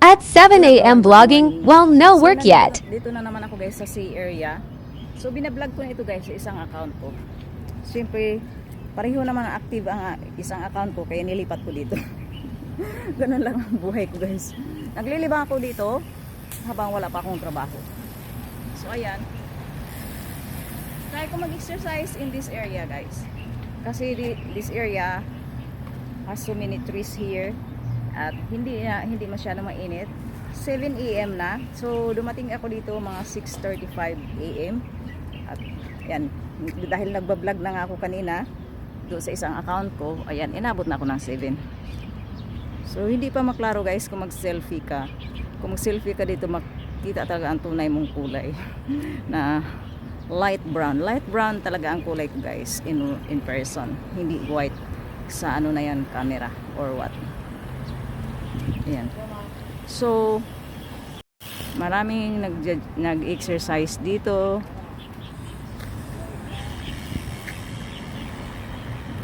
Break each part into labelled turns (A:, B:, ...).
A: At 7 a.m. vlogging while no work yet.
B: Dito na naman ako guys sa sea area. So binablog ko na ito guys sa isang account ko. Siyempre, pareho naman active ang isang account ko kaya nilipat ko dito. Ganun lang ang buhay ko guys. Naglilibang ako dito habang wala pa akong trabaho. So ayan. Try ko mag-exercise in this area guys. Kasi this area has so many trees here. At hindi masyadong mainit. 7 AM na. So dumating ako dito mga 6:35 AM. At yan, dahil nagba-vlog na nga ako kanina doon sa isang account ko, ayan, inabot na ako ng 7. So hindi pa maklaro guys kung mag-selfie ka. Kung mag-selfie ka dito, makita talaga ang tunay mong kulay na light brown. Light brown talaga ang kulay ko guys in person. Hindi white sa ano na yan, camera or what. Ayan. So maraming nag-exercise dito.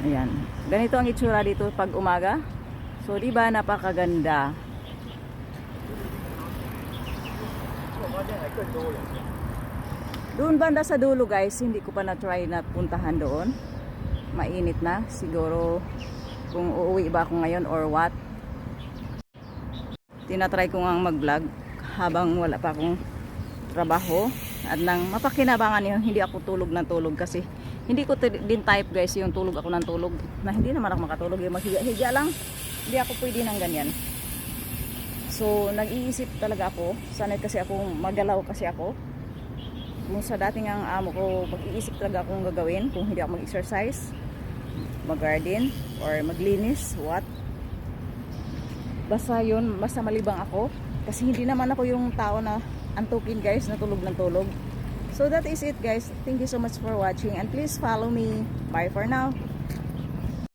B: Ayan. Ganito ang itsura dito pag umaga. So di ba napakaganda. Doon banda sa dulo guys, hindi ko pa na-try na puntahan doon. Mainit na. Siguro kung uuwi ba ako ngayon or what. Tinatry ko nga mag-vlog habang wala pa akong trabaho at nang mapakinabangan yun, hindi ako tulog ng tulog kasi hindi ko din type guys yung tulog ako ng tulog na hindi naman ako makatulog, yung maghiga-higa lang, hindi ako pwede ng ganyan. So nag-iisip talaga ako, sanay kasi ako magalaw kasi ako kung sa dating ang amo ko, mag-iisip talaga akong gagawin kung hindi ako mag-exercise, mag-garden or maglinis, what. Basta yun, basta malibang ako. Kasi hindi naman ako yung tao na antukin guys, na tulog ng tulog. So that is it guys. Thank you so much for watching and please follow me. Bye for now.